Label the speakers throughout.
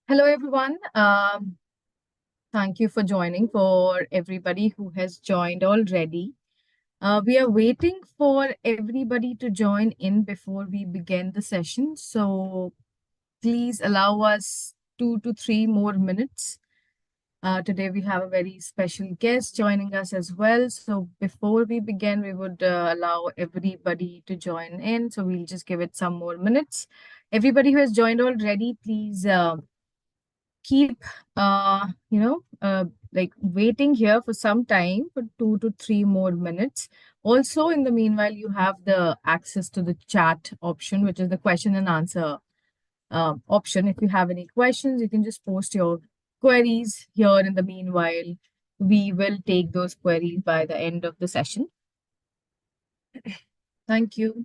Speaker 1: Hello, everyone. Thank you for joining. For everybody who has joined already, we are waiting for everybody to join in before we begin the session. So please allow us 2 to 3 more minutes. Today we have a very special guest joining us as well. So before we begin, we would allow everybody to join in. So we'll just give it some more minutes. Everybody who has joined already, please. Keep like waiting here for some time for 2 to 3 more minutes. Also, in the meanwhile, you have the access to the chat option, which is the question and answer option. If you have any questions, you can just post your queries here. In the meanwhile, we will take those queries by the end of the session. Thank you.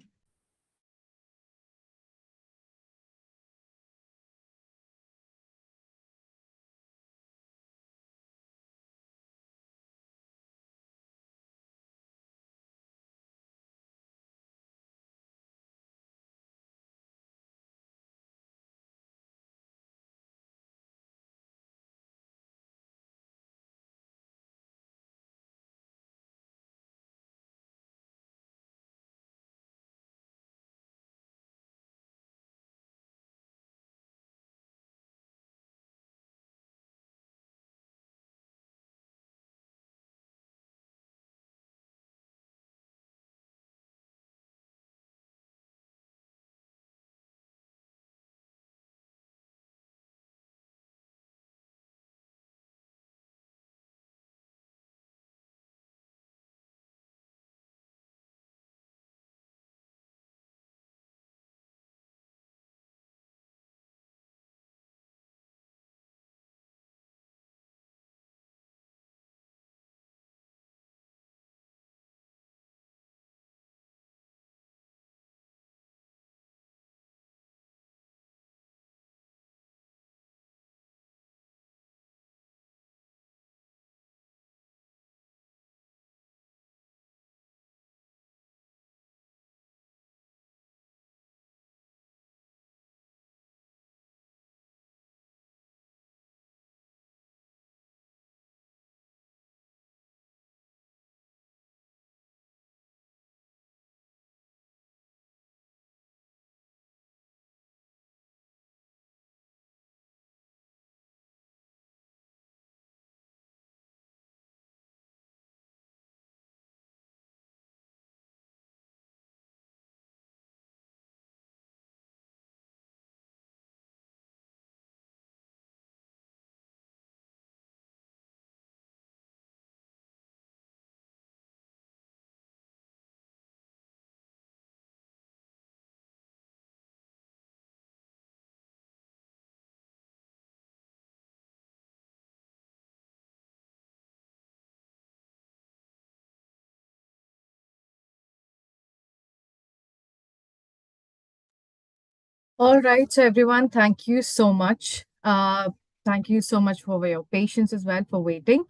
Speaker 1: All right, so everyone, thank you so much. Thank you so much for your patience as well for waiting.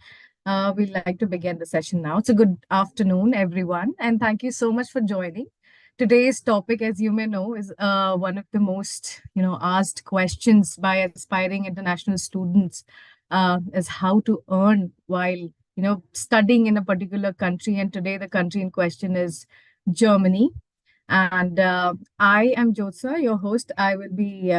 Speaker 1: We'd like to begin the session now. It's a good afternoon, everyone, and thank you so much for joining. Today's topic, as you may know, is one of the most asked questions by aspiring international students, is how to earn while studying in a particular country. And today, the country in question is Germany. And I am Jyotsna, your host. I will be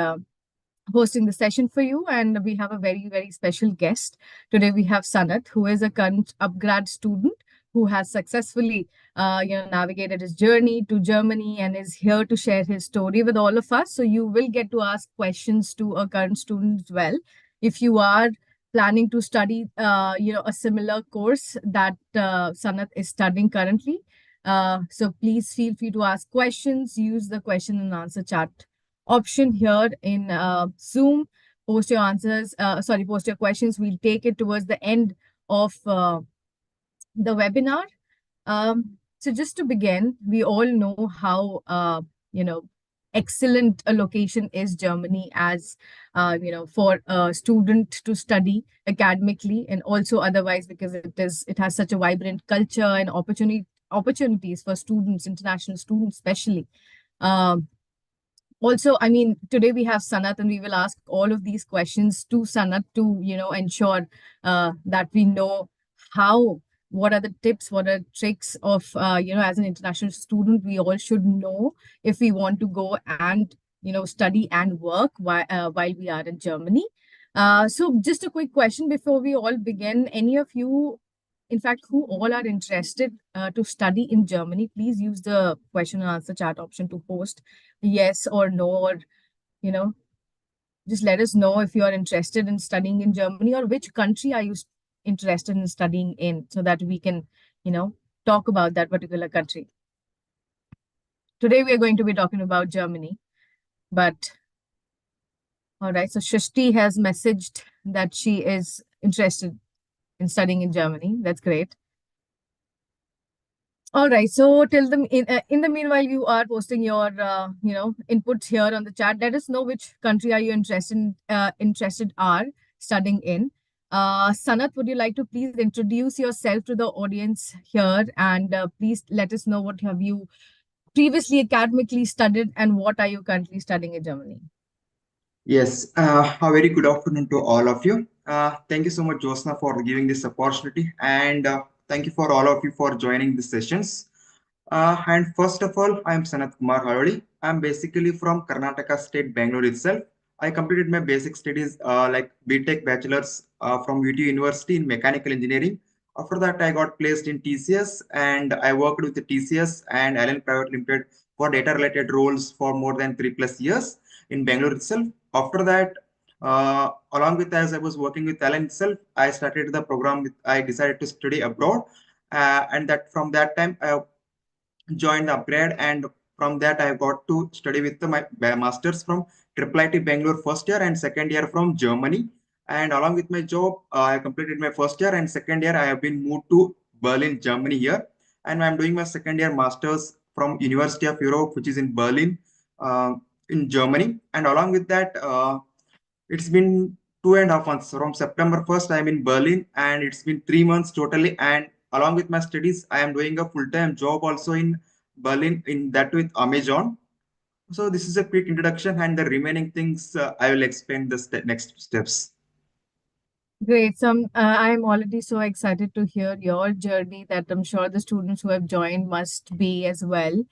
Speaker 1: hosting the session for you. And we have a very, very special guest. Today we have Sanat, who is a current upgrad student who has successfully navigated his journey to Germany and is here to share his story with all of us. So you will get to ask questions to a current student as well. If you are planning to study a similar course that Sanat is studying currently, so please feel free to ask questions. Use the question and answer chat option here in Zoom. Post your answers, post your questions. We'll take it towards the end of the webinar. So just to begin, we all know how, excellent a location is Germany as, for a student to study academically and also otherwise, because it has such a vibrant culture and opportunities for students, international students especially. Um, also, I mean, today we have Sanat, and we will ask all of these questions to Sanat to, ensure that we know how, what are the tips, what are tricks of, as an international student, we all should know if we want to go and, study and work while we are in Germany. So just a quick question before we all begin. Any of you, in fact, who all are interested to study in Germany, please use the question and answer chat option to post yes or no, or you know just let us know if you are interested in studying in Germany, or which country are you interested in studying in, so that we can you know talk about that particular country. Today we are going to be talking about Germany, but all right, so Shrishti has messaged that she is interested in studying in Germany. That's great. All right. So till the in the meanwhile, you are posting your inputs here on the chat. Let us know which country are you interested are studying in. Sanat, would you like to please introduce yourself to the audience here, and please let us know what have you previously academically studied and what are you currently studying in Germany?
Speaker 2: Yes, a very good afternoon to all of you. Thank you so much, Josna, for giving this opportunity, and thank you for all of you for joining the sessions. And first of all, I am Sanat Kumar Halodi. I am basically from Karnataka State, Bangalore itself. I completed my basic studies like BTech Bachelor's from UT University in Mechanical Engineering. After that, I got placed in TCS and I worked with the TCS and Allen Private Limited for data related roles for more than 3+ years in Bangalore itself. After that, along with as I was working with Allen itself, I started the program. I decided to study abroad, and that from that time I joined the upgrade, and from that I got to study with my masters from IIIT Bangalore first year and second year from Germany. And along with my job, I completed my first year, and second year I have been moved to Berlin, Germany here, and I'm doing my second year masters from University of Europe, which is in Berlin, in Germany. And along with that, it's been 2.5 months. From September 1st, I'm in Berlin, and it's been 3 months totally. And along with my studies, I am doing a full-time job also in Berlin, in that with Amazon. So this is a quick introduction, and the remaining things I will explain the next steps.
Speaker 1: Great. So I'm already so excited to hear your journey that I'm sure the students who have joined must be as well.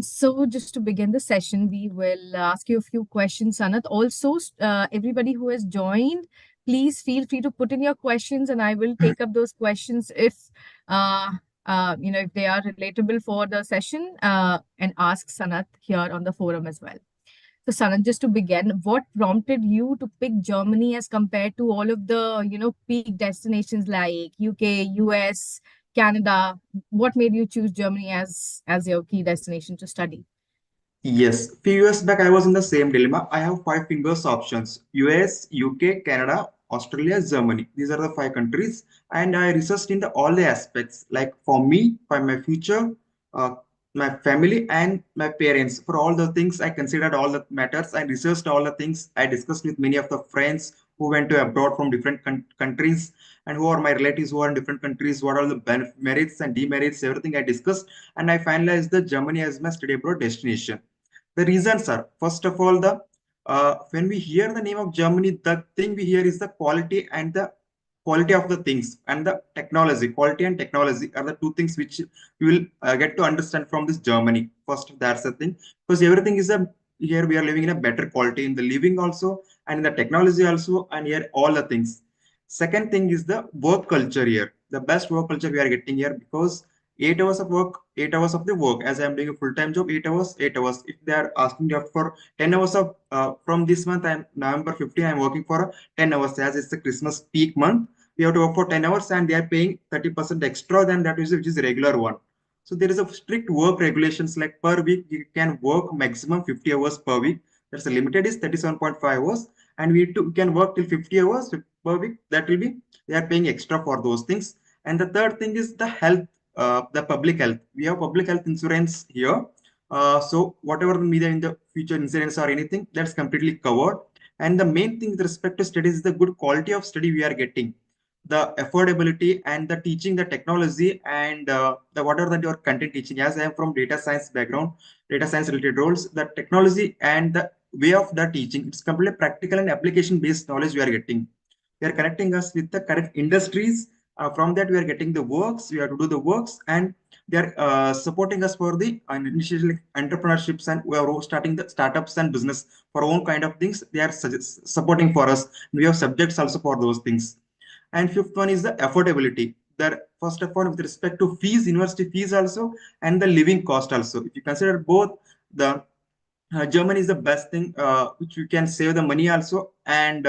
Speaker 1: So just to begin the session, we will ask you a few questions, Sanat. Also, everybody who has joined, please feel free to put in your questions, and I will take up those questions if if they are relatable for the session, and ask Sanat here on the forum as well. So, Sanat, just to begin, what prompted you to pick Germany as compared to all of the, peak destinations like UK, US, Canada? What made you choose Germany as your key destination to study?
Speaker 2: Yes, few years back I was in the same dilemma. I have five fingers options: US, UK, Canada, Australia, Germany. These are the five countries, and I researched in all the aspects. Like for me, for my future, uh, my family, and my parents. For all the things, I considered all the matters. I researched all the things. I discussed with many of the friends who went to abroad from different countries, and who are my relatives who are in different countries. What are the merits and demerits? Everything I discussed, and I finalized the Germany as my study abroad destination. The reasons are, first of all, the when we hear the name of Germany, the thing we hear is the quality and the quality of the things, and the technology. Quality and technology are the two things which you will get to understand from this Germany. First, that's the thing, because everything is a here we are living in a better quality in the living also, and in the technology also, and here all the things. Second thing is the work culture here. The best work culture we are getting here, because 8 hours of work, 8 hours of the work. As I'm doing a full-time job, 8 hours, 8 hours. If they are asking you for 10 hours of from this month, I'm November 15, I'm working for 10 hours. As it's the Christmas peak month, we have to work for 10 hours, and they are paying 30% extra than that, which is regular one. So there is a strict work regulations, like per week you can work maximum 50 hours per week. That's the limited is 37.5 hours, and we can work till 50 hours per week. That will be, they are paying extra for those things. And the third thing is the health, the public health. We have public health insurance here. So whatever the media in the future incidents or anything, that's completely covered. And the main thing with respect to studies is the good quality of study we are getting. the affordability and the teaching the technology and the whatever that your content teaching. As I am from data science background, data science related roles, the technology and the way of the teaching, it's completely practical and application based knowledge we are getting. They are connecting us with the current industries. From that, we are getting the works. We have to do the works, and they are supporting us for the initial entrepreneurships, and we are starting the startups and business for own kind of things. They are supporting for us. We have subjects also for those things. And fifth one is the affordability. That first of all, with respect to fees, university fees also, and the living cost also. If you consider both, the Germany is the best thing which you can save the money also, and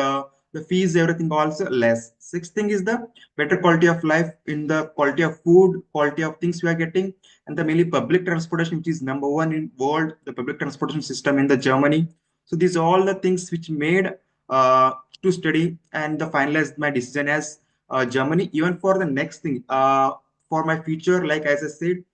Speaker 2: the fees everything also less. Sixth thing is the better quality of life in the quality of food, quality of things we are getting, and the mainly public transportation, which is number one in world, the public transportation system in the Germany. So these are all the things which made to study and the finalized my decision as Germany. Even for the next thing, for my future, like as I said,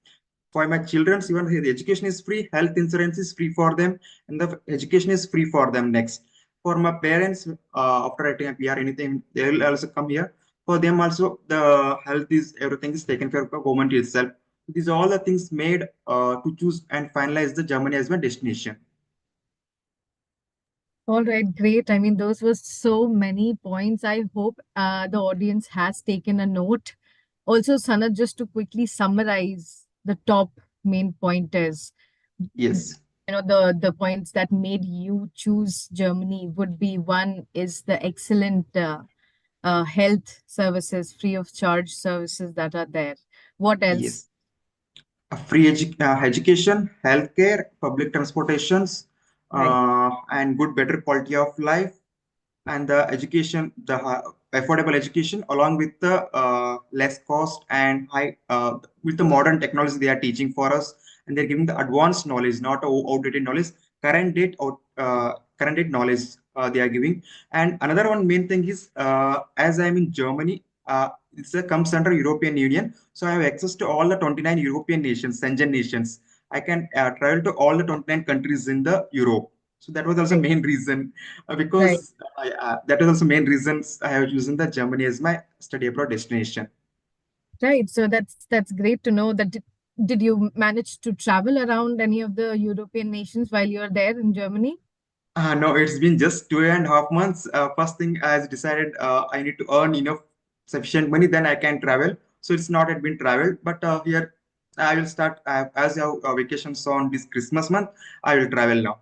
Speaker 2: for my children's, even the education is free, health insurance is free for them, and the education is free for them. Next, for my parents, after writing a PR anything, they will also come here. For them also, the health is everything is taken care of by government itself. These are all the things made to choose and finalize the Germany as my destination.
Speaker 1: All right, great. I mean, those were so many points. I hope the audience has taken a note. Also, Sanat, just to quickly summarize the top main pointers,
Speaker 2: Yes,
Speaker 1: the points that made you choose Germany would be: one is the excellent health services, free of charge services that are there. What else?
Speaker 2: yes. A free education, healthcare, public transportations,
Speaker 1: Right.
Speaker 2: and good, better quality of life, and the education, the affordable education, along with the less cost and high with the modern technology they are teaching for us, and they're giving the advanced knowledge, not outdated knowledge, current date knowledge they are giving. And another one main thing is, as I'm in Germany, comes under European Union, so I have access to all the 29 European nations, Schengen nations. I can travel to all the 29 countries in the Europe. So that was also
Speaker 1: Right.
Speaker 2: main reason,
Speaker 1: Right.
Speaker 2: because that is also main reasons I have chosen the Germany as my study abroad destination.
Speaker 1: Right. So that's great to know that did you manage to travel around any of the European nations while you're there in Germany?
Speaker 2: No, it's been just 2.5 months. First thing, I decided I need to earn enough sufficient money, then I can travel. So it's not yet been traveled, but here I will start as our vacations on this Christmas month. I will travel now.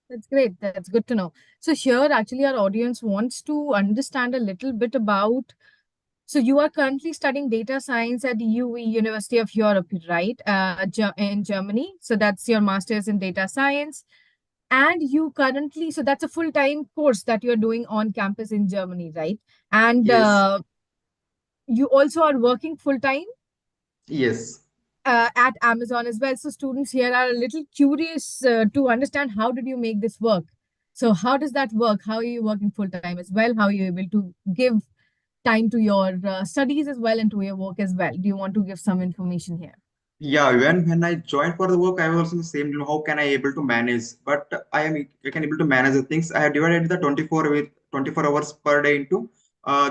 Speaker 1: That's great. That's good to know. So here, actually, our audience wants to understand a little bit about. So you are currently studying data science at UE, University of Europe, right? In Germany. So that's your master's in data science. And you currently, so that's a full-time course that you're doing on campus in Germany, right? And
Speaker 2: Yes,
Speaker 1: you also are working full-time
Speaker 2: yes.
Speaker 1: at Amazon as well. So students here are a little curious to understand how did you make this work? So how does that work? How are you working full time as well? How are you able to give time to your studies as well and to your work as well? Do you want to give some information here?
Speaker 2: Yeah, when I joined for the work, I was also in the same. How can I able to manage? But I can able to manage the things. I have divided the 24 hours per day into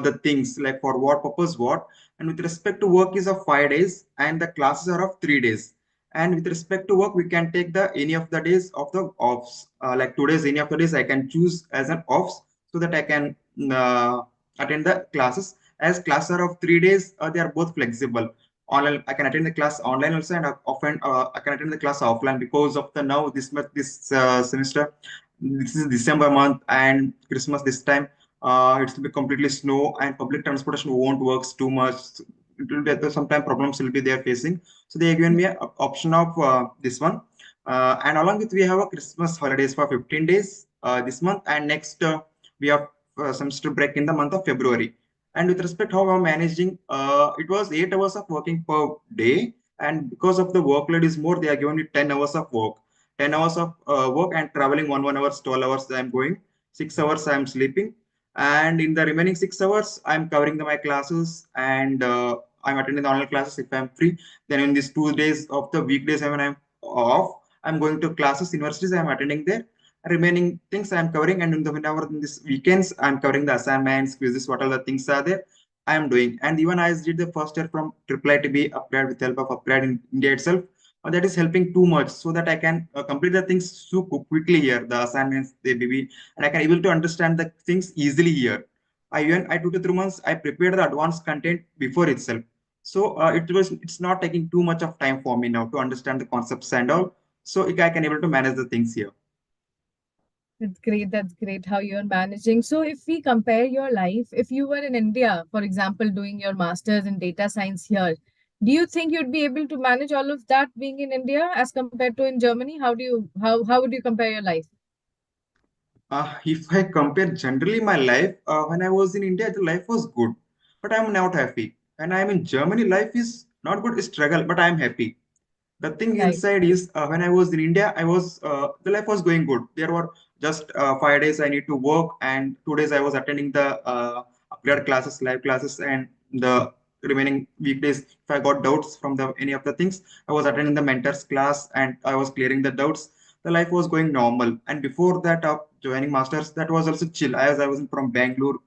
Speaker 2: the things, like for what purpose what. And with respect to work is of 5 days, and the classes are of 3 days. And with respect to work, we can take the any of the days of the offs. Like 2 days, any of the days I can choose as an offs, so that I can attend the classes. As classes are of 3 days, they are both flexible. Online, I can attend the class online also, and often I can attend the class offline, because of the now this month, this semester, this is December month and Christmas this time. It will be completely snow, and public transportation won't works too much. It will be sometimes problems will be there facing. So they have given me an option of this one. And along with, we have a Christmas holidays for 15 days this month, and next we have semester break in the month of February. And with respect how I'm managing, it was 8 hours of working per day. And because of the workload is more, they are giving me 10 hours of work. 10 hours of work, and traveling 1 hours, 12 hours I'm going. 6 hours I'm sleeping. And in the remaining 6 hours, I'm covering my classes, and I'm attending the online classes if I'm free. Then in these 2 days of the weekdays when I'm off, I'm going to classes, universities, I'm attending there. Remaining things I'm covering, and in the whenever in this weekends I'm covering the assignments, quizzes, what all the things are there. I am doing. And even I did the first year from triple ITB applied with help of applied in India itself. That is helping too much so that I can complete the things so quickly here, the assignments, the BB, and I can able to understand the things easily here. I 2 to 3 months I prepared the advanced content before itself. So it's not taking too much of time for me now to understand the concepts and all. So I can able to manage the things here.
Speaker 1: That's great. That's great how you're managing. So, if we compare your life, if you were in India, for example, doing your master's in data science here, do you think you'd be able to manage all of that being in India as compared to in Germany? How would you compare your life?
Speaker 2: If I compare generally my life, when I was in India, the life was good, but I'm not happy. When I'm in Germany, life is not good, it's struggle, but I'm happy. The thing
Speaker 1: Right.
Speaker 2: inside is when I was in India, I was the life was going good. There were just 5 days I need to work, and 2 days I was attending the upgrade classes, live classes, and the remaining weekdays, if I got doubts from the any of the things, I was attending the mentors class and I was clearing the doubts. The life was going normal. And before that, joining masters, that was also chill. As I was from Bangalore.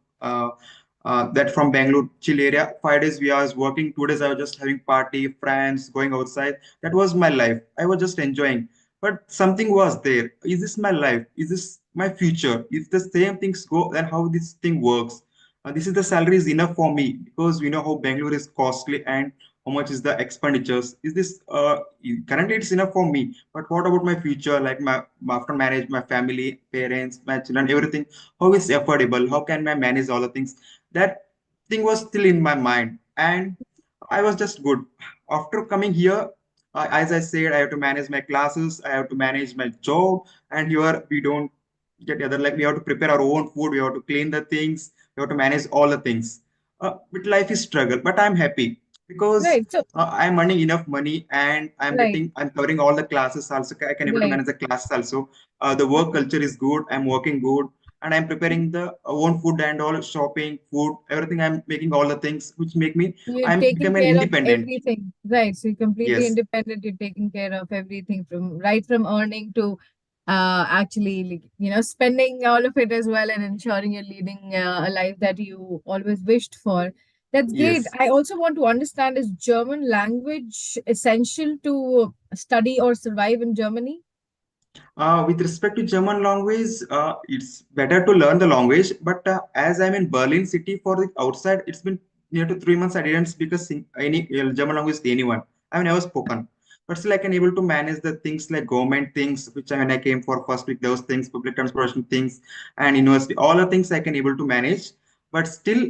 Speaker 2: That from Bangalore chill area. 5 days we was working. 2 days I was just having party, friends, going outside. That was my life. I was just enjoying. But something was there. Is this my life? Is this my future? If the same things go, then how this thing works? This is the salary is enough for me because we know how Bangalore is costly and how much is the expenditures. Is this currently it's enough for me? But what about my future? Like my after marriage, my family, parents, my children, everything. How is affordable? How can I manage all the things? That thing was still in my mind, and I was just good. After coming here, as I said, I have to manage my classes, I have to manage my job, and here we don't get other like we have to prepare our own food, we have to clean the things, we have to manage all the things. But life is struggle, but I'm happy because
Speaker 1: Right. So,
Speaker 2: I'm earning enough money and
Speaker 1: right.
Speaker 2: I'm covering all the classes also. I can able to
Speaker 1: Right.
Speaker 2: manage the classes also. The work culture is good. I'm working good and I'm preparing the own food and all shopping, food, everything. I'm making all the things which make me.
Speaker 1: You're
Speaker 2: I'm
Speaker 1: taking
Speaker 2: becoming
Speaker 1: care of
Speaker 2: independent.
Speaker 1: everything. Right. So you're completely
Speaker 2: Yes,
Speaker 1: independent. You're taking care of everything from right from earning to actually, like, spending all of it as well and ensuring you're leading a life that you always wished for. That's great.
Speaker 2: yes.
Speaker 1: I also want to understand, is German language essential to study or survive in Germany?
Speaker 2: With respect to German language, it's better to learn the language. But as I'm in Berlin city for the outside, it's been near to 3 months. I didn't speak any German language to anyone. I've never spoken. But still, I can able to manage the things like government things, which when I came for first week, those things, public transportation things, and university, all the things I can able to manage. But still,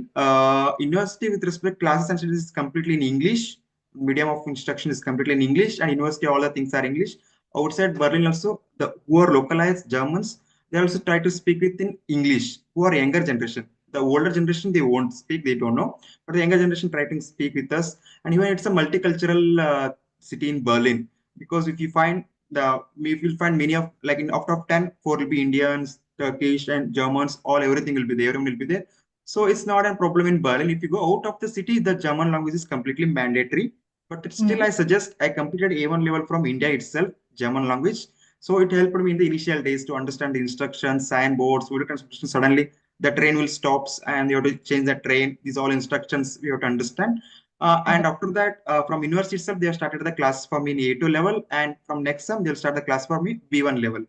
Speaker 2: university with respect classes and studies is completely in English. Medium of instruction is completely in English, and university all the things are English outside Berlin also, the who are localized Germans, they also try to speak within English, who are younger generation. The older generation, they won't speak, they don't know. But the younger generation try to speak with us. And even it's a multicultural city in Berlin. Because if you'll find many of, like in out of 10, four will be Indians, Turkish and Germans, all everything will be there, everyone will be there. So it's not a problem in Berlin. If you go out of the city, the German language is completely mandatory, but still,
Speaker 1: Hmm.
Speaker 2: I suggest I completed A1 level from India itself, German language. So it helped me in the initial days to understand the instructions, signboards, video translation. Suddenly, the train will stops and you have to change the train. These all instructions we have to understand. And after that, from university itself, they have started the class for me in A2 level, and from next sem they'll start the class for me B1 level.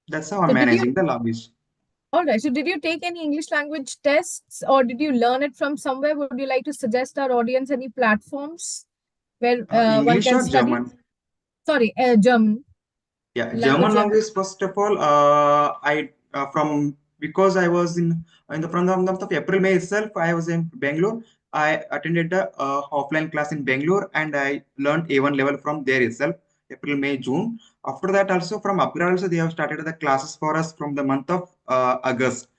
Speaker 2: That's how I'm
Speaker 1: So did you
Speaker 2: managing the language.
Speaker 1: All right. So, did you take any English language tests or did you learn it from somewhere? Would you like to suggest our audience any platforms where one
Speaker 2: English
Speaker 1: can
Speaker 2: or
Speaker 1: study?
Speaker 2: German?
Speaker 1: Sorry, German,
Speaker 2: Yeah,
Speaker 1: language
Speaker 2: German
Speaker 1: German.
Speaker 2: language. First of all, I from because I was in the from the month of April May itself, I was in Bangalore. I attended the offline class in Bangalore, and I learned A1 level from there itself. April, May, June. After that, also from Upgrade, also they have started the classes for us from the month of August,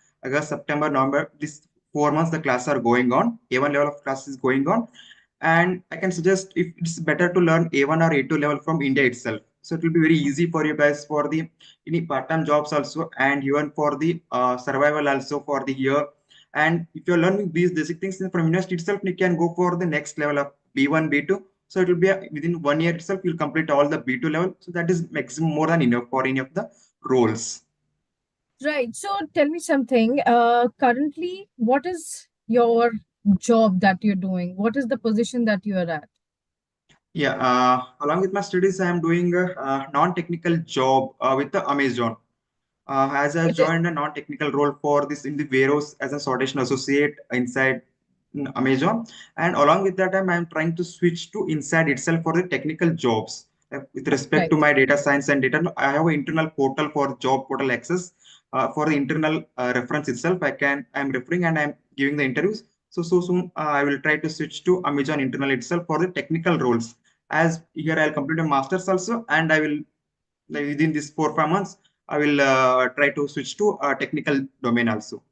Speaker 2: September, November. These 4 months the classes are going on. A1 level of class is going on, and I can suggest if it's better to learn A1 or A2 level from India itself. So it will be very easy for you guys for the any part-time jobs also, and even for the survival also for the year. And if you're learning these basic things from university itself, you can go for the next level of B1, B2. So it will be within 1 year itself, you'll complete all the B2 level. So that is maximum more than enough for any of the roles.
Speaker 1: Right. So, tell me something. Currently, what is your job that you're doing? What is the position that you are at?
Speaker 2: Yeah, along with my studies, I am doing a non-technical job with the Amazon. As I
Speaker 1: Which is
Speaker 2: joined a non-technical role for this in the warehouse as a sortation associate inside Amazon, and along with that, I'm trying to switch to inside itself for the technical jobs. With respect
Speaker 1: right.
Speaker 2: to my data science and data, I have an internal portal for job portal access for the internal reference itself. I'm referring and I'm giving the interviews. So soon I will try to switch to Amazon internal itself for the technical roles. As here I'll complete a master's also, and I will like within this 4 5 months I will try to switch to a technical domain also.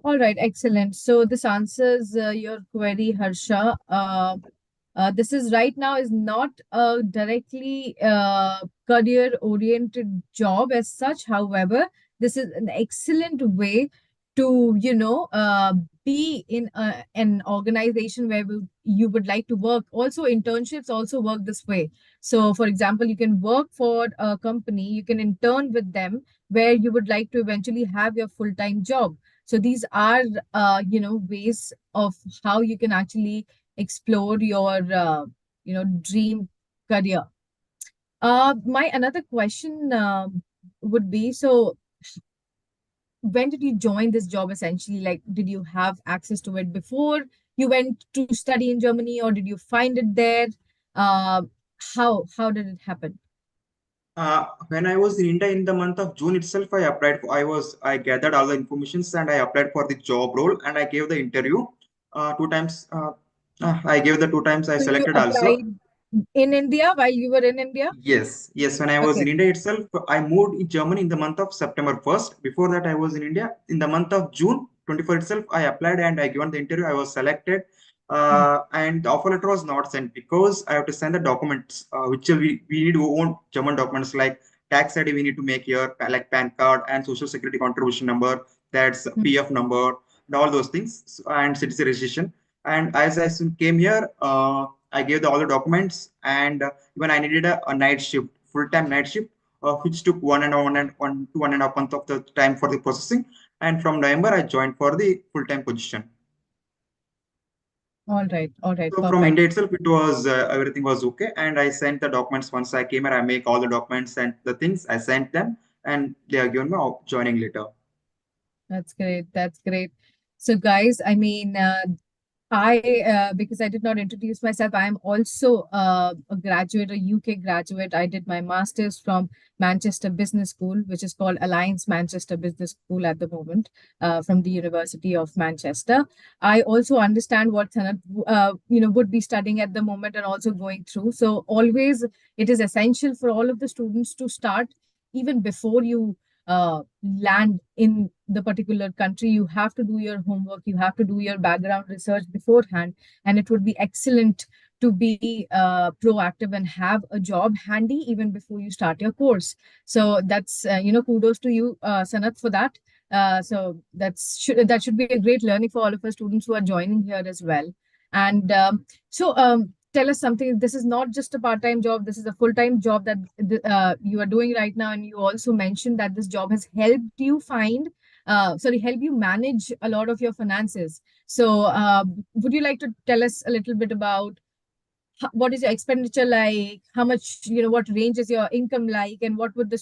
Speaker 1: All right, excellent. So this answers your query, Harsha. This is right now is not a directly career-oriented job as such. However, this is an excellent way to, be in an organization where you would like to work. Also, internships also work this way. So, for example, you can work for a company, you can intern with them, where you would like to eventually have your full-time job. So these are, ways of how you can actually explore your, dream career. My another question would be, so when did you join this job essentially? Like, did you have access to it before you went to study in Germany, or did you find it there? Uh, how did it happen?
Speaker 2: When I was in India in the month of June itself, I gathered all the informations and I applied for the job role and I gave the interview 2 times. I gave the 2 times I
Speaker 1: So you
Speaker 2: selected also.
Speaker 1: applied in India while you were in India?
Speaker 2: Yes, yes. When I was
Speaker 1: Okay.
Speaker 2: in India itself, I moved in Germany in the month of September 1st. Before that, I was in India. In the month of June 24 itself, I applied and I given the interview. I was selected.
Speaker 1: Hmm.
Speaker 2: And the offer letter was not sent because I have to send the documents, which we need own German documents like tax ID we need to make here, like PAN card and social security contribution number, that's
Speaker 1: Hmm.
Speaker 2: PF number, and all those things, and citizen registration. And as I soon came here, I gave all the documents and when I needed a night shift, full-time night shift, which took 1 to 1.5 month of the time for the processing. And from November, I joined for the full-time position.
Speaker 1: All right,
Speaker 2: So from
Speaker 1: perfect.
Speaker 2: India itself, it was everything was okay, and I sent the documents once I came here. I make all the documents and the things I sent them, and they are given me a joining letter.
Speaker 1: That's great. That's great. So, guys, I mean, because I did not introduce myself, I am also a graduate, a UK graduate. I did my master's from Manchester Business School, which is called Alliance Manchester Business School at the moment, from the University of Manchester. I also understand what Sanat, would be studying at the moment and also going through. So always it is essential for all of the students to start even before you land in the particular country. You have to do your homework, you have to do your background research beforehand, and it would be excellent to be proactive and have a job handy even before you start your course. So that's kudos to you, Sanat, for that. That should be a great learning for all of our students who are joining here as well. And tell us something. This is not just a part-time job. This is a full-time job that you are doing right now. And you also mentioned that this job has helped you help you manage a lot of your finances. So would you like to tell us a little bit about what is your expenditure like? How much, what range is your income like? And what can the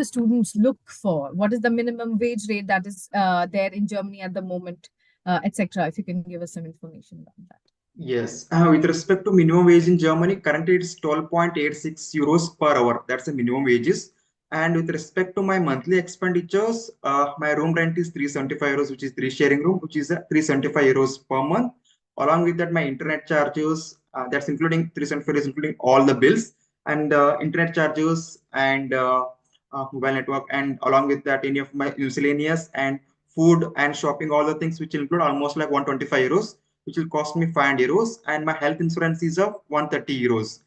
Speaker 1: students look for? What is the minimum wage rate that is there in Germany at the moment, etc.? If you can give us some information about that.
Speaker 2: Yes, with respect to minimum wage in Germany, currently it's 12.86 euros per hour. That's the minimum wages. And with respect to my monthly expenditures, my room rent is 375 euros, which is three sharing room, which is 375 euros per month. Along with that, my internet charges, that's including 375 is including all the bills and internet charges and mobile network. And along with that, any of my miscellaneous and food and shopping, all the things which include almost like 125 euros which will cost me 500 euros, and my health insurance is of 130 euros,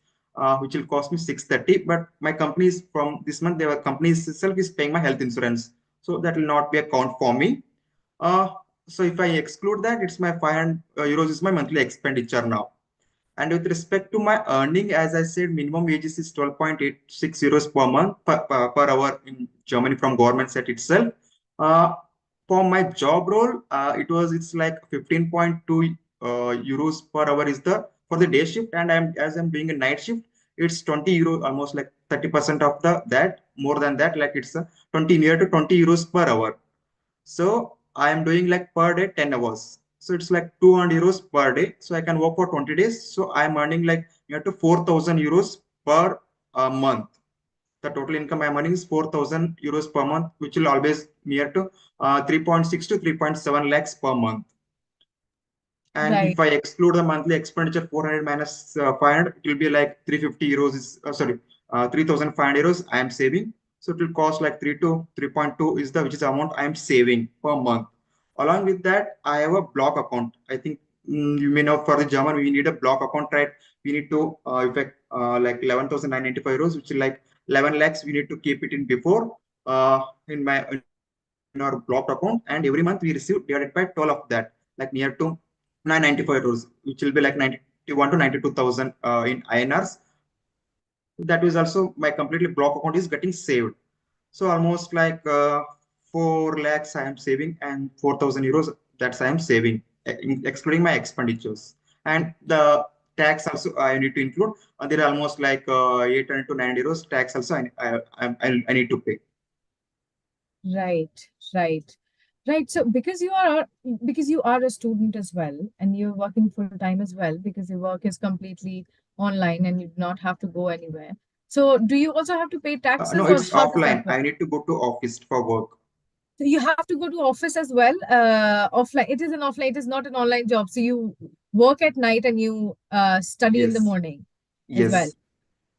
Speaker 2: which will cost me 630. But my company is from this month, their company itself is paying my health insurance, so that will not be a count for me. Uh, so if I exclude that, it's my 500 euros is my monthly expenditure now. And with respect to my earning, as I said, minimum wages is 12.86 euros per month per hour in Germany from government set itself. Uh, for my job role, it's like 15.2 euros per hour is the for the day shift, and I'm doing a night shift, it's 20 euro, almost like 30% of the that, more than that, like it's a 20 near to 20 euros per hour. So I am doing like per day 10 hours. So it's like 200 euros per day. So I can work for 20 days. So I'm earning like near to 4,000 euros per month. The total income I'm earning is 4,000 euros per month, which will always near to 3.6 to 3.7 lakhs per month. And
Speaker 1: Right.
Speaker 2: if I exclude the monthly expenditure, 400 minus 500, it will be like 350 euros. 3,500 euros I am saving. So it will cost like 3 to 3.2 is the which is the amount I am saving per month. Along with that, I have a block account. I think you may know for the German, we need a block account, right? We need to effect like 11,995 euros, which is like 11 lakhs. We need to keep it in before in our blocked account, and every month we receive divided by 12 of that, like near to 995 euros, which will be like 91 to 92,000 in INRs. That is also my completely block account is getting saved. So almost like 4 lakhs I am saving, and 4,000 euros that's I am saving, excluding my expenditures. And the tax also I need to include. There are almost like 800 to 900 euros tax also I need to pay.
Speaker 1: Right, right, right. So because you are a student as well, and you're working full time as well, because your work is completely online and you do not have to go anywhere. So do you also have to pay
Speaker 2: No,
Speaker 1: taxes, or
Speaker 2: it's
Speaker 1: how does that
Speaker 2: offline.
Speaker 1: work?
Speaker 2: I need to go to office for work.
Speaker 1: So you have to go to office as well, offline. It is an offline. It is not an online job. So you work at night and you study in the
Speaker 2: Yes,
Speaker 1: morning as well.
Speaker 2: yes.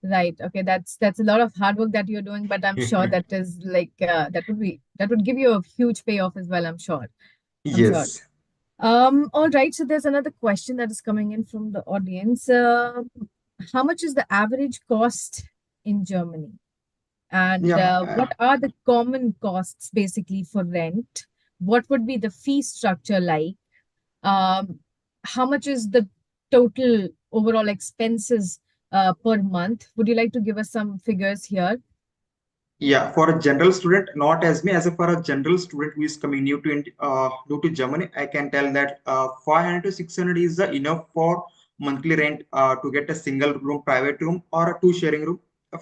Speaker 1: Right. Okay. That's a lot of hard work that you're doing, but I'm sure that is like that would give you a huge payoff as well. I'm sure. I'm sure.
Speaker 2: Yes.
Speaker 1: All right. So there's another question that is coming in from the audience. How much is the average cost in Germany? And
Speaker 2: Yeah.
Speaker 1: what are the common costs basically for rent? What would be the fee structure like? Um, how much is the total overall expenses per month? Would you like to give us some figures here?
Speaker 2: Yeah, for a general student, not as me, as a for a general student who is coming new to Germany, I can tell that 500 to 600 is enough for monthly rent to get a single room, private room, or a two sharing room.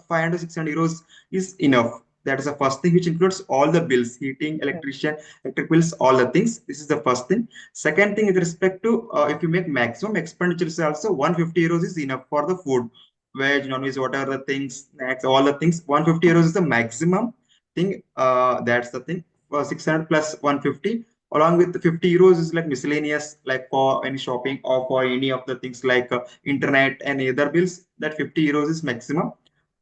Speaker 2: 500 to 600 euros is enough. That is the first thing, which includes all the bills, heating,
Speaker 1: Right.
Speaker 2: electrician, electric bills, all the things. This is the first thing. Second thing, with respect to if you make maximum expenditures, also 150 euros is enough for the food, veg, non-veg, whatever the things, snacks, all the things. 150 euros is the maximum thing. That's the thing. For 600 plus 150, along with the 50 euros is like miscellaneous, like for any shopping or for any of the things like internet and other bills. That 50 euros is maximum.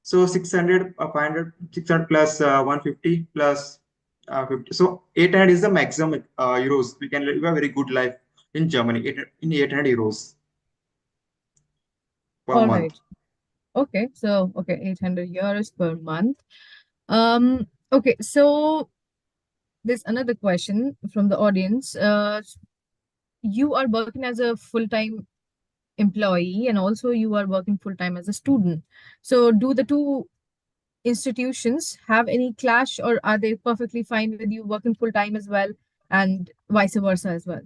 Speaker 2: So 600, 500, 600 plus 150 plus 50. So 800 is the maximum euros. We can live a very good life in Germany in 800 euros per
Speaker 1: All
Speaker 2: month.
Speaker 1: right. Okay. So, okay, 800 euros per month. Okay. So there's another question from the audience. You are working as a full-time employee and also you are working full-time as a student. So do the two institutions have any clash, or are they perfectly fine with you working full-time as well, and vice versa as well?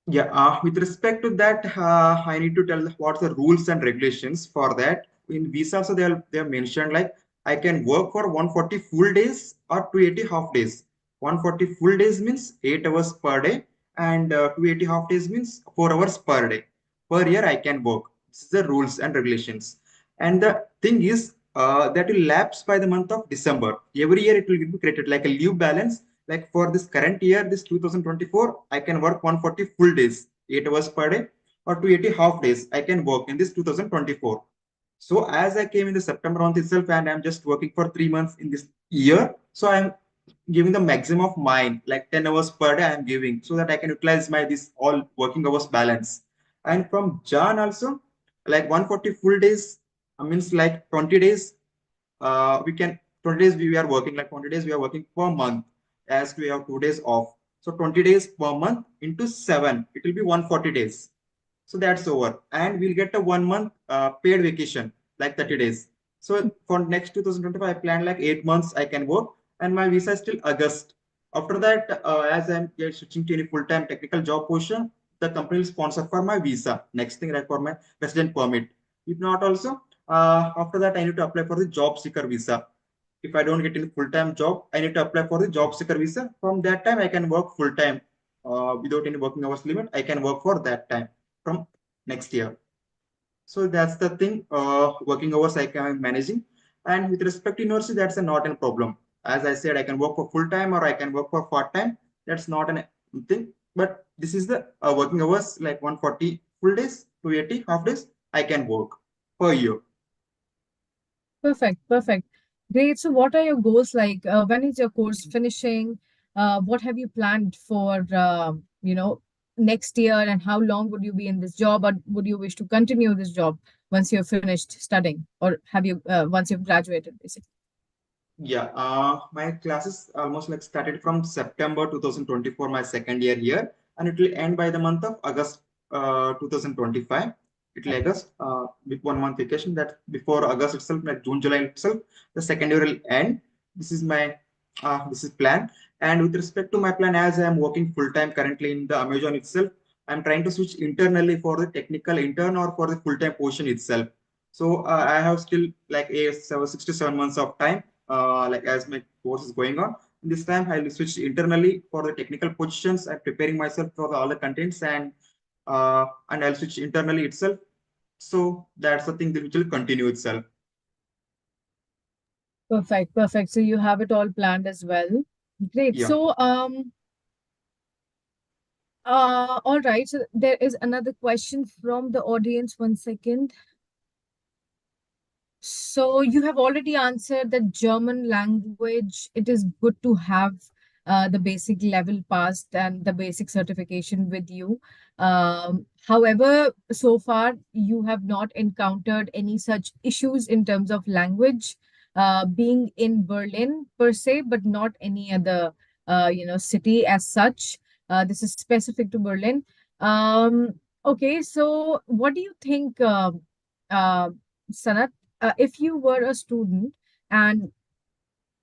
Speaker 2: Yeah, with respect to that, I need to tell what's the rules and regulations for that. In visa, so they are mentioned like I can work for 140 full days or 280 half days. 140 full days means 8 hours per day, and 280 half days means 4 hours per day. Per year, I can work. This is the rules and regulations. And the thing is that will lapse by the month of December. Every year, it will be created like a leave balance, like for this current year, this 2024, I can work 140 full days, 8 hours per day, or 280 half days I can work in this 2024. So as I came in the September month itself, and I'm just working for 3 months in this year, so I'm giving the maximum of mine, like 10 hours per day I'm giving, so that I can utilize my this all working hours balance. And from Jan also, like 140 full days means like 20 days we can 20 days we are working, like 20 days we are working per month, as we have 2 days off. So 20 days per month into 7, it will be 140 days. So that's over. And we'll get a 1 month paid vacation, like 30 days. So for next 2025, I plan like 8 months I can work, and my visa is till August. After that, as I'm switching to any full-time technical job position, the company will sponsor for my visa. Next thing, like for my resident permit. If not also, after that, I need to apply for the job seeker visa. If I don't get any full-time job, I need to apply for the job seeker visa. From that time, I can work full-time without any working hours limit. I can work for that time from next year. So that's the thing. Working hours I can managing, and with respect to university, that's not a problem. As I said, I can work for full time or I can work for part time. That's not an thing. But this is the working hours like 140 full days, 280 half days. I can work per year.
Speaker 1: Perfect, perfect. Great. So, what are your goals like? When is your course finishing? What have you planned for, next year? And how long would you be in this job, or would you wish to continue this job once you're finished studying, or have you once you've graduated, basically?
Speaker 2: Yeah, my classes almost like started from September 2024, my second year here, and it will end by the month of August 2025. It will
Speaker 1: Okay.
Speaker 2: August with 1 month vacation. That before August itself, like June, July itself, the second year will end. This is my this is plan. And with respect to my plan, as I am working full time currently in the Amazon itself, I'm trying to switch internally for the technical intern or for the full time position itself. So I have still like 6 to 7 months of time like as my course is going on. This time I'll switch internally for the technical positions. I'm preparing myself for all the contents and I'll switch internally itself. So that's the thing that which will continue itself.
Speaker 1: Perfect, perfect. So you have it all planned as well. Great.
Speaker 2: Yeah.
Speaker 1: So, all right. So there is another question from the audience. One second. So you have already answered that German language, it is good to have the basic level passed and the basic certification with you. However, so far you have not encountered any such issues in terms of language, being in Berlin per se, but not any other city as such. This is specific to Berlin. Okay, so what do you think, uh, Sanat? If you were a student and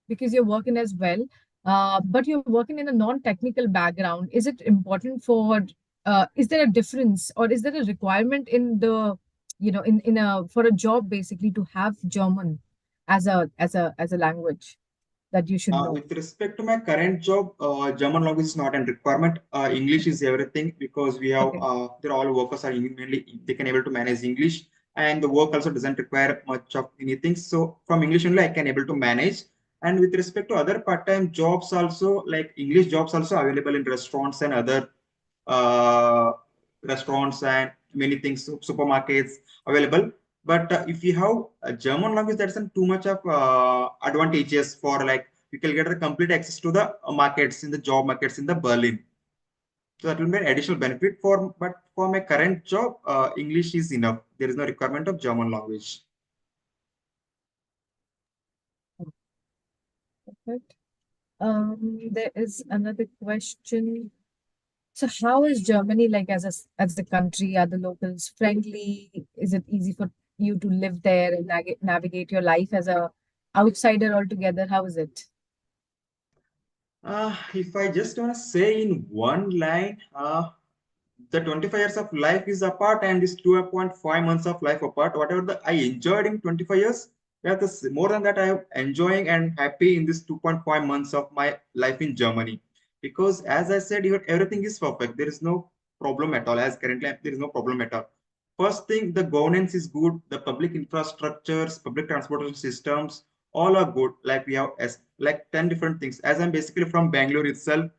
Speaker 1: because you're working as well, but you're working in a non-technical background, is it important for, is there a difference or is there a requirement in the, in a, for a job basically to have German as a language that you should know?
Speaker 2: With respect to my current job, German language is not a requirement. English is everything because we have
Speaker 1: Okay.
Speaker 2: they're all workers are mainly they can able to manage English, and the work also doesn't require much of anything. So from English only I can able to manage. And with respect to other part-time jobs also, like English jobs also available in restaurants and other uh, restaurants and many things, supermarkets available. But if you have a German language, that's too much of advantages for like you can get a complete access to the markets in the job markets in the Berlin. So that will be an additional benefit for, but for my current job, English is enough. There is no requirement of German language.
Speaker 1: Perfect. There is another question. So how is Germany like as a country? Are the locals friendly? Is it easy for you to live there and navigate your life as a outsider altogether? How is it?
Speaker 2: If I just want to say in one line, the 25 years of life is apart and this 2.5 months of life apart. Whatever I enjoyed in 25 years, yeah, this, more than that, I am enjoying and happy in this 2.5 months of my life in Germany. Because as I said, everything is perfect. There is no problem at all. As currently, there is no problem at all. First thing, the governance is good. The public infrastructures, public transportation systems, all are good. Like we have like 10 different things. As I'm basically from Bangalore itself,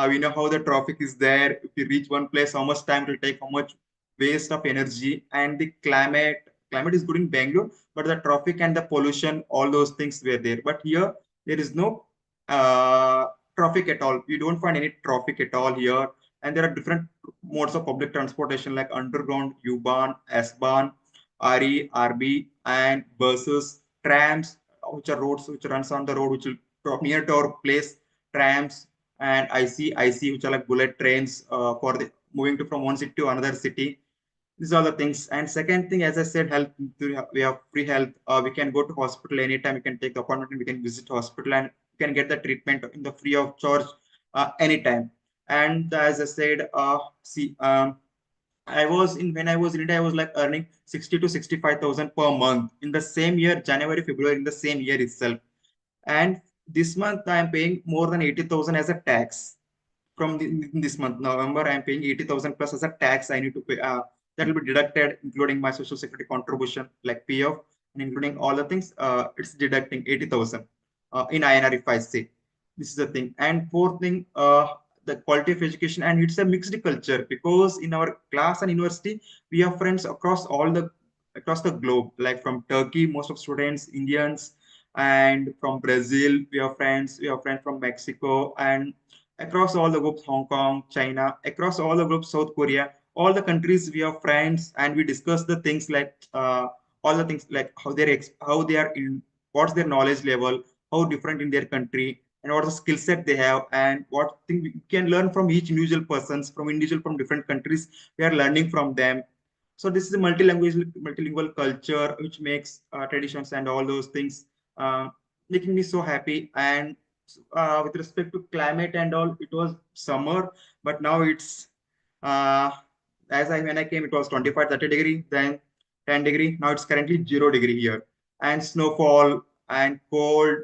Speaker 2: we know how the traffic is there. If you reach one place, how much time it will take, how much waste of energy, and the climate is good in Bangalore, but the traffic and the pollution, all those things were there. But here there is no uh, traffic at all. You don't find any traffic at all here, and there are different modes of public transportation like underground, U-Bahn, S-Bahn, RE, RB, and buses, trams, which are roads which runs on the road, which will drop near to our place, trams, and IC, which are like bullet trains for the moving to from one city to another city. These are the things. And second thing, as I said, health. We have free health. We can go to hospital anytime. We can take the appointment. And we can visit hospital and we can get the treatment in the free of charge. anytime. And as I said, see, when I was in India, I was like earning 60 to 65,000 per month in the same year, January, February, in the same year itself. And this month I am paying more than 80,000 as a tax. From in this month, November, I am paying 80,000 plus as a tax I need to pay. That will be deducted, including my social security contribution, like PF, and including all the things. It's deducting 80,000 in INR if I say. This is the thing. And fourth thing, the quality of education, and it's a mixed culture because in our class and university, we have friends across the globe, like from Turkey, most of students, Indians, and from Brazil, we have friends from Mexico, and across all the groups, Hong Kong, China, across all the groups, South Korea, all the countries, we have friends, and we discuss the things like all the things like how they are in, what's their knowledge level, how different in their country, and what the skill set they have, and what thing we can learn from each individual persons, from individual from different countries. We are learning from them. So this is a multilingual culture which makes traditions and all those things uh, making me so happy. And with respect to climate and all, it was summer, but now it's uh, when I came, it was 25, 30 degree, then 10 degree. Now it's currently 0 degree here, and snowfall and cold.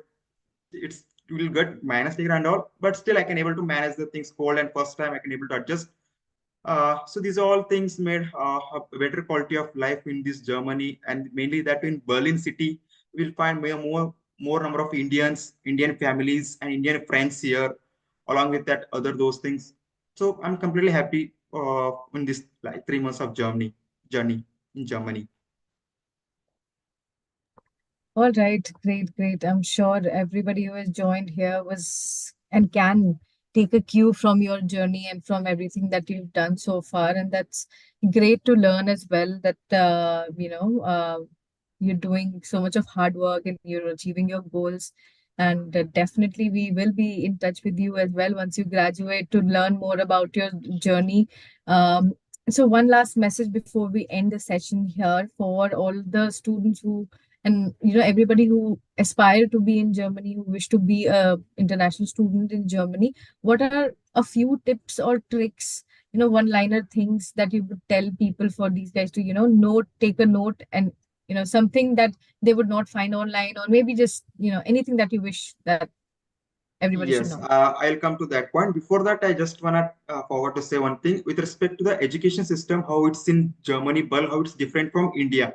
Speaker 2: It will get minus degree and all, but still I can able to manage the things cold, and first time I can able to adjust. So these all things made a better quality of life in this Germany, and mainly that in Berlin city, we'll find more number of Indian families, and Indian friends here, along with that other those things. So I'm completely happy in this like 3 months of Germany journey in Germany.
Speaker 1: All right, great, great. I'm sure everybody who has joined here was and can take a cue from your journey and from everything that you've done so far. And that's great to learn as well that, you're doing so much of hard work and you're achieving your goals. And definitely, we will be in touch with you as well once you graduate to learn more about your journey. Um, so, one last message before we end the session here for all the students who and everybody who aspire to be in Germany, who wish to be a international student in Germany, what are a few tips or tricks, one liner things that you would tell people for these guys to take a note, and something that they would not find online, or maybe just anything that you wish that everybody should
Speaker 2: Yes,
Speaker 1: know.
Speaker 2: I'll come to that point. Before that, I just wanna forward to say one thing with respect to the education system, how it's in Germany, but how it's different from India.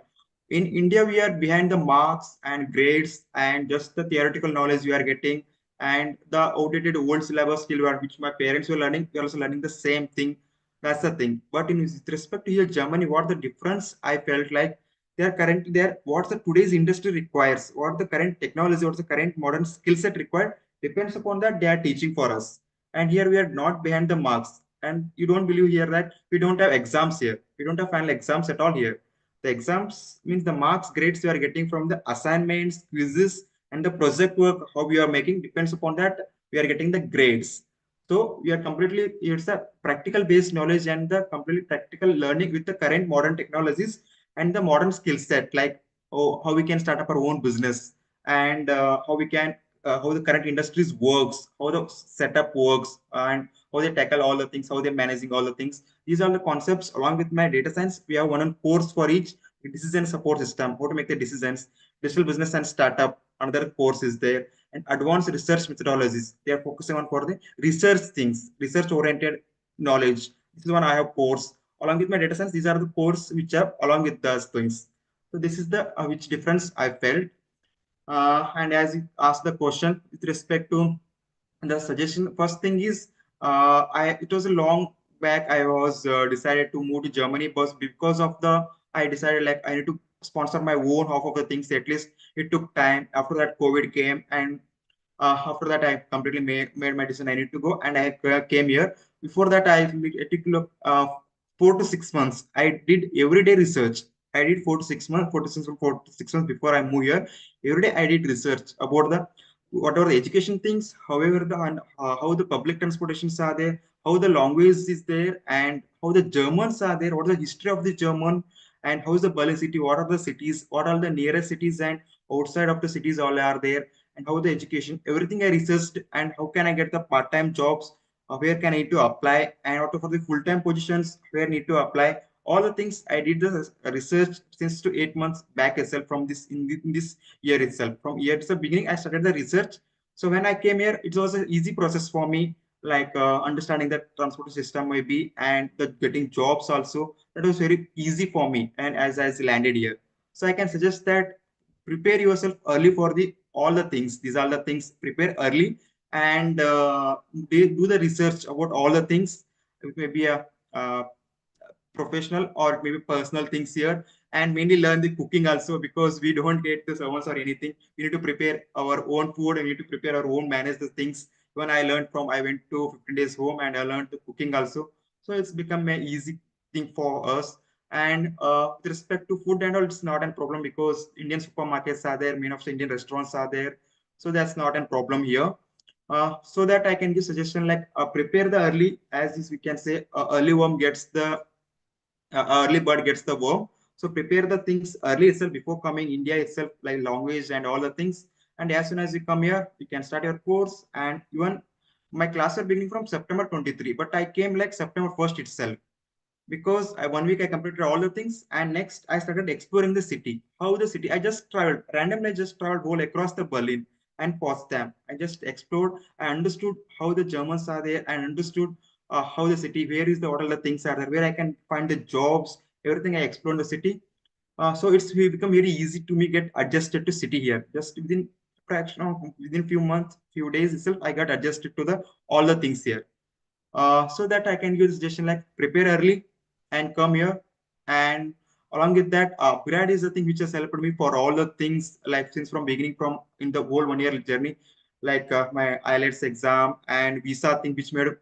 Speaker 2: In India, we are behind the marks and grades and just the theoretical knowledge we are getting, and the outdated old syllabus still were, which my parents were learning. We are also learning the same thing. That's the thing. But in with respect to here Germany, what the difference I felt like they are currently there. What the today's industry requires, what the current technology, what's the current modern skill set required depends upon that they are teaching for us. And here we are not behind the marks, and you don't believe here that we don't have exams here, we don't have final exams at all here. The exams means the marks grades we are getting from the assignments, quizzes, and the project work how we are making depends upon that we are getting the grades. So we are completely, it's a practical based knowledge and the completely practical learning with the current modern technologies and the modern skill set, like how we can start up our own business, and how the current industries works, how the setup works, and how they tackle all the things, how they're managing all the things. These are the concepts. Along with my data science, we have one course for each decision support system, how to make the decisions, digital business and startup. Another course is there, and advanced research methodologies. They are focusing on for the research things, research oriented knowledge. This is one I have course. Along with my data science, these are the course which are along with those things. So this is the which difference I felt. And as you asked the question with respect to the suggestion, first thing is I it was a long back I was decided to move to Germany, but because of the I decided like I need to sponsor my own half of the things. At least it took time. After that, COVID came, and after that I completely made my decision. I need to go, and I came here. Before that, I took 4 to 6 months. I did everyday research. I did 4 to 6 months, 4 to 6 months before I moved here. Every day I did research about the whatever the education things, however how the public transportations are there, how the language is there, and how the Germans are there, what is the history of the German, and how is the Berlin city, what are the cities, what are the nearest cities and outside of the cities all are there, and how the education, everything I researched, and how can I get the part-time jobs where can I need to apply, and also for the full-time positions, where I need to apply. All the things I did the research 6 to 8 months back itself from in this year itself. From year itself beginning, I started the research. So when I came here, it was an easy process for me, like understanding the transport system maybe and the getting jobs also. That was very easy for me. And as I landed here, so I can suggest that prepare yourself early for the all the things. These are the things. Prepare early and do the research about all the things. It may be a professional or maybe personal things here, and mainly learn the cooking also, because we don't get the servants or anything. We need to prepare our own food and we need to prepare our own manage the things. When I went to 15 days home and I learned the cooking also, so it's become an easy thing for us. And with respect to food and all, it's not a problem because Indian supermarkets are there, many of the Indian restaurants are there, so that's not a problem here. So that I can give suggestion like prepare the early, as is we can say, early worm gets the early bird gets the worm. So prepare the things early itself before coming India itself, like language and all the things. And as soon as you come here, you can start your course. And even my class are beginning from September 23, but I came like September 1st itself, because 1 week I completed all the things, and next I started exploring the city. How the city? I just traveled randomly. I just traveled all across the Berlin and Potsdam. I just explored. I understood how the Germans are there. I understood how the city, where is the what all the things are there, where I can find the jobs. Everything I explored the city. So it's become very easy to me get adjusted to city here. Just within few months, few days itself, I got adjusted to the all the things here. So that I can use suggestion like prepare early and come here. And along with that, grad is the thing which has helped me for all the things, like since from beginning from in the whole 1 year journey, like my IELTS exam and visa thing, which made a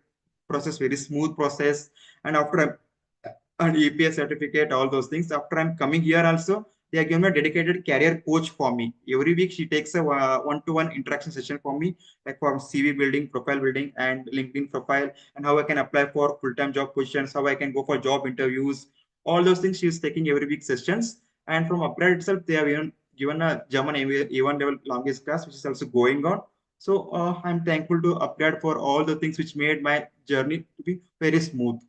Speaker 2: process very smooth process. And after and EPS certificate, all those things. After I'm coming here also, they are giving a dedicated career coach for me. Every week she takes a one-to-one interaction session for me, like for CV building, profile building, and LinkedIn profile, and how I can apply for full-time job positions, how I can go for job interviews, all those things she is taking every week sessions. And from abroad itself, they have even given a German A1 level language class, which is also going on. So I'm thankful to upgrade for all the things which made my journey to be very smooth.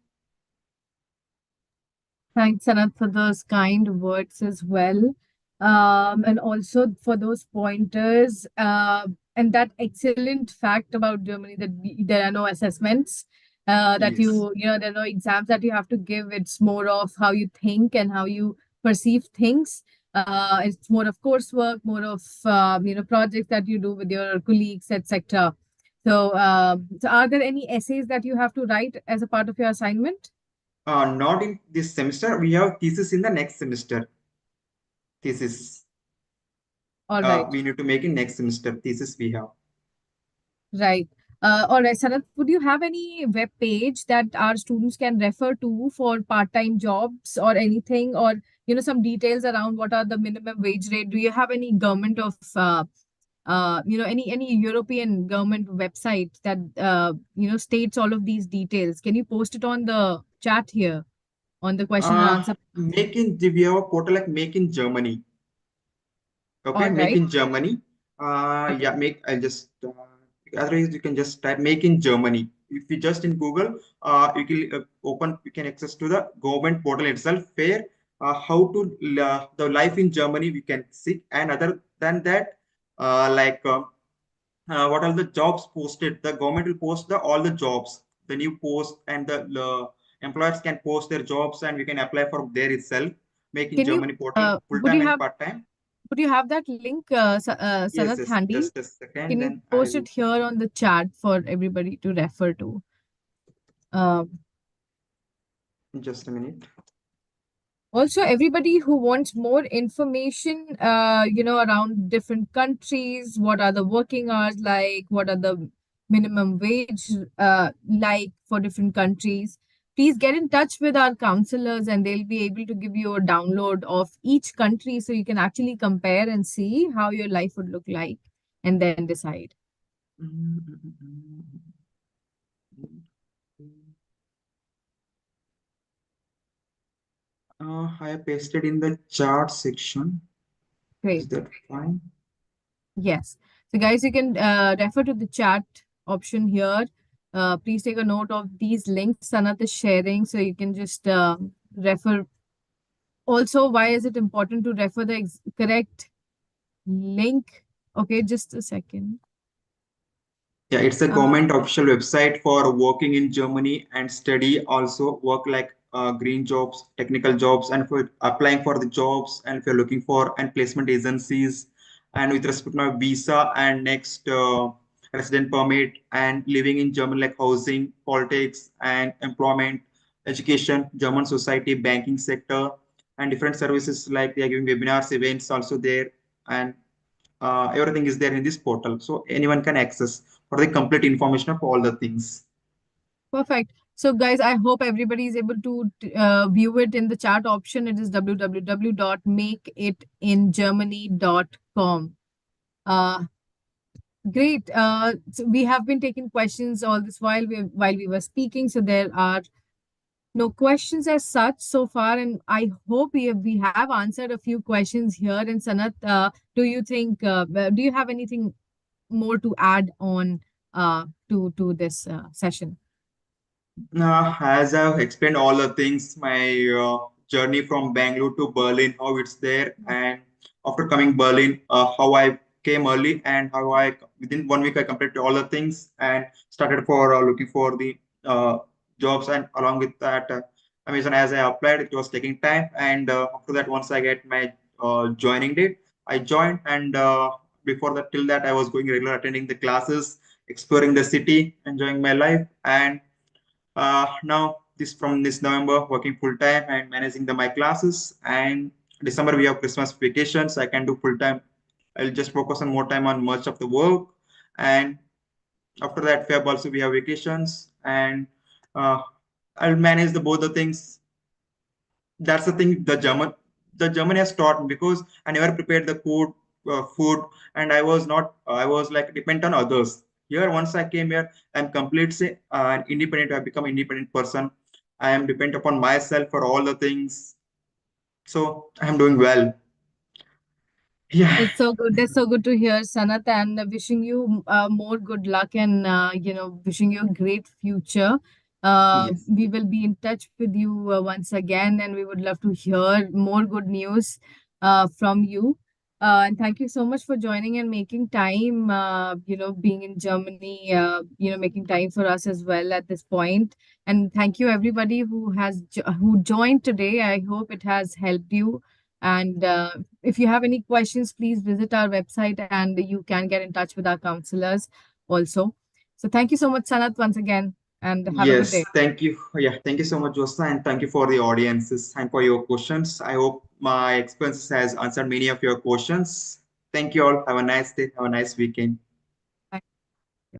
Speaker 1: Thanks, Sanat, for those kind words as well. And also for those pointers. And that excellent fact about Germany that there are no assessments, that
Speaker 2: Yes.
Speaker 1: there are no exams that you have to give. It's more of how you think and how you perceive things. It's more of coursework, more of projects that you do with your colleagues, etc. So are there any essays that you have to write as a part of your assignment?
Speaker 2: Not in this semester. We have thesis in the next semester. Thesis.
Speaker 1: All right.
Speaker 2: We need to make in next semester. Thesis we have.
Speaker 1: Right. All right, Sanath, would you have any web page that our students can refer to for part-time jobs or anything, or some details around what are the minimum wage rate? Do you have any government of any European government website that states all of these details? Can you post it on the chat here on the question and answer?
Speaker 2: Make in we have a portal like Make in Germany. Okay,
Speaker 1: All
Speaker 2: Make
Speaker 1: right.
Speaker 2: in Germany.
Speaker 1: Okay.
Speaker 2: Yeah, make. I'll just. Otherwise, you can just type Make in Germany. If you just in Google, you can open. You can access to the government portal itself, where how to the life in Germany we can see. And other than that, like what are the jobs posted? The government will post all the jobs, the new post, and the employers can post their jobs, and we can apply for there itself. Make in
Speaker 1: Can you
Speaker 2: Germany portal, full
Speaker 1: would
Speaker 2: time
Speaker 1: you
Speaker 2: and
Speaker 1: have
Speaker 2: part time.
Speaker 1: would you have that link,
Speaker 2: Yes,
Speaker 1: Sanath,
Speaker 2: yes.
Speaker 1: handy?
Speaker 2: Just a second,
Speaker 1: Can you
Speaker 2: then I
Speaker 1: post
Speaker 2: will.
Speaker 1: it here on the chat for everybody to refer to? Um,
Speaker 2: Just a minute.
Speaker 1: Also, everybody who wants more information, around different countries, what are the working hours like, what are the minimum wage like for different countries, please get in touch with our counselors and they'll be able to give you a download of each country so you can actually compare and see how your life would look like and then decide.
Speaker 2: I have pasted in the chart section. Is
Speaker 1: Great.
Speaker 2: that fine?
Speaker 1: Yes. So, guys, you can refer to the chat option here. Please take a note of these links Sanat is sharing so you can just refer. Also, why is it important to refer the correct link? Okay, just a second.
Speaker 2: Yeah, it's a government official website for working in Germany and study also work like green jobs, technical jobs, and for applying for the jobs and if you're looking for and placement agencies and with respect to my visa and next resident permit and living in Germany like housing, politics and employment, education, German society, banking sector, and different services like they are giving webinars, events also there, and everything is there in this portal so anyone can access for the complete information of all the things.
Speaker 1: Perfect. So, guys, I hope everybody is able to view it in the chat option. It is www.makeitingermany.com. Great. So we have been taking questions all this while we were speaking. So there are no questions as such so far, and I hope we have answered a few questions here. And Sanat, do you think do you have anything more to add on to this session?
Speaker 2: As I've explained all the things, my journey from Bangalore to Berlin, how it's there, and after coming Berlin, how I came early and how I within 1 week I completed all the things and started for looking for the uh, jobs. And along with that, Amazon as I applied, it was taking time. And after that, once I get my joining date, I joined. And before that, till that, I was going regular, attending the classes, exploring the city, enjoying my life, and now this from this November working full time and managing my classes and December we have Christmas vacations. I can do full time. I'll just focus on more time on much of the work and after that Feb also we have vacations and uh, I'll manage the both the things. That's the thing the German has taught me because I never prepared the food and I was like dependent on others. Here once I came here I'm completely independent. I become independent person. I am dependent upon myself for all the things, so I'm doing well. Yeah.
Speaker 1: That's so good. That's so good to hear, Sanat, and wishing you more good luck and wishing you a great future.
Speaker 2: Yes.
Speaker 1: We will be in touch with you once again, and we would love to hear more good news from you. And thank you so much for joining and making time. Being in Germany, making time for us as well at this point. And thank you everybody who joined today. I hope it has helped you. And if you have any questions, please visit our website and you can get in touch with our counselors also. So thank you so much, Sanat, once again, and have a good
Speaker 2: Yes,
Speaker 1: day.
Speaker 2: thank you. Yeah, thank you so much, Josa, and thank you for the audiences and for your questions. I hope my experiences has answered many of your questions. Thank you all. Have a nice day. Have a nice weekend.